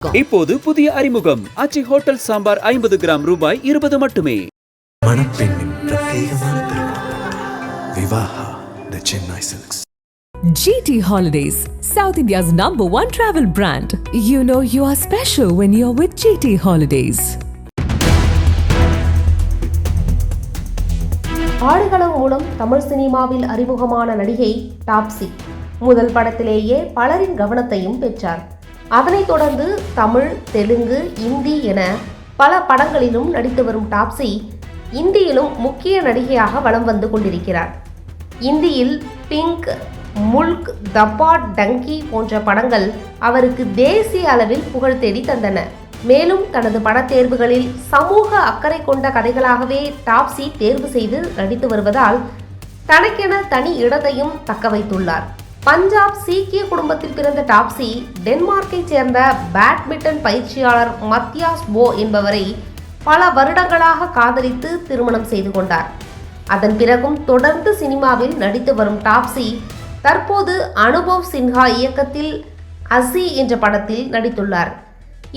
இப்போது புதிய அறிமுகம் ஆச்சி ஹோட்டல் சாம்பார் 50 கிராம் ரூபாய் 20 மட்டுமே. மணப்பெண்ணின் பிரத்யேகமான திருமணம் Vivaha the Chennai Silks. GT Holidays, South India's #1 travel brand. You know you are special when you're with GT Holidays. ஆடுகளம் மூலம் தமிழ் சினிமாவில் அறிமுகமான நடிகை டாப்சி முதல் படத்திலேயே பலரின் கவனத்தையும் பெற்றார். அதனைத் தொடர்ந்து தமிழ், தெலுங்கு, இந்தி என பல படங்களிலும் நடித்து வரும் டாப்சி இந்தியிலும் முக்கிய நடிகையாக வலம் வந்து கொண்டிருக்கிறார். இந்தியில் பிங்க், முல்க், தப்பா, டங்கி போன்ற படங்கள் அவருக்கு தேசிய அளவில் புகழ் தேடி தந்தன. மேலும் தனது படத்தேர்வுகளில் சமூக அக்கறை கொண்ட கதைகளாகவே டாப்சி தேர்வு செய்து நடித்து வருவதால் தனக்கென தனி இடத்தையும் தக்க வைத்துள்ளார். பஞ்சாப் சீக்கிய குடும்பத்தில் பிறந்த டாப்சி டென்மார்க்கை சேர்ந்த பேட்மிண்டன் பயிற்சியாளர் மத்தியாஸ் போ என்பவரை பல வருடங்களாக காதலித்து திருமணம் செய்து கொண்டார். அதன் பிறகும் தொடர்ந்து சினிமாவில் நடித்து வரும் டாப்சி தற்போது அனுபவ் சின்ஹா இயக்கத்தில் அசி என்ற படத்தில் நடித்துள்ளார்.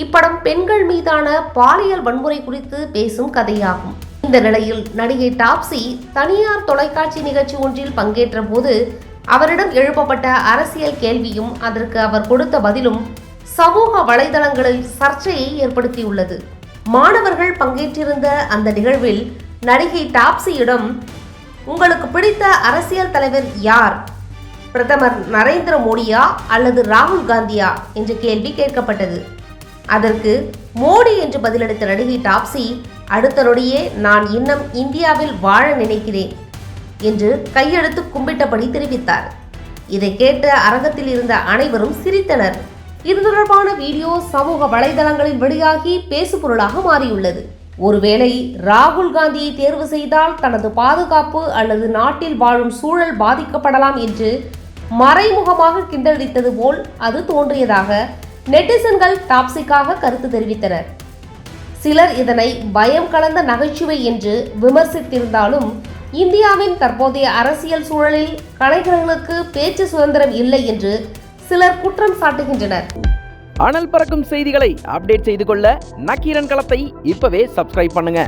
இப்படம் பெண்கள் மீதான பாலியல் வன்முறை குறித்து பேசும் கதையாகும். இந்த நிலையில் நடிகை டாப்சி தனியார் தொலைக்காட்சி நிகழ்ச்சி ஒன்றில் பங்கேற்ற போது அவரிடம் எழுப்பப்பட்ட அரசியல் கேள்வியும் அதற்கு அவர் கொடுத்த பதிலும் சமூக வலைதளங்களில் சர்ச்சையை ஏற்படுத்தியுள்ளது. மாணவர்கள் பங்கேற்றிருந்த அந்த நிகழ்வில் நடிகை டாப்சியிடம் உங்களுக்கு பிடித்த அரசியல் தலைவர் யார், பிரதமர் நரேந்திர மோடியா அல்லது ராகுல் காந்தியா என்ற கேள்வி கேட்கப்பட்டது. அதற்கு மோடி என்று பதிலளித்த நடிகை டாப்சி அடுத்த நொடியே நான் இன்னும் இந்தியாவில் வாழ நினைக்கிறேன் என்று கையெழுத்து கும்பிட்டபடி தெரிவித்தார். இதை கேட்ட அரங்கத்தில் இருந்த அனைவரும் சிரித்தனர். இது தொடர்பான வீடியோ சமூக வலைதளங்களில் வெளியாகி பேசுபொருளாக மாறியுள்ளது. ஒருவேளை ராகுல் காந்தியை தேர்வு செய்தால் தனது பாதுகாப்பு அல்லது நாட்டில் வாழும் சூழல் பாதிக்கப்படலாம் என்று மறைமுகமாக கிண்டடித்தது போல் அது தோன்றியதாக நெட்டிசன்கள் டாப்சிக்காக கருத்து தெரிவித்தனர். சிலர் இதனை பயம் கலந்த நகைச்சுவை என்று விமர்சித்திருந்தாலும் இந்தியாவின் தற்போதைய அரசியல் சூழலில் கலைஞர்களுக்கு பேச்சு சுதந்திரம் இல்லை என்று சிலர் குற்றம் சாட்டுகின்றனர். அனல் பறக்கும் செய்திகளை அப்டேட் செய்து கொள்ள நக்கீரன் களத்தை இப்பவே சப்ஸ்கிரைப் பண்ணுங்க.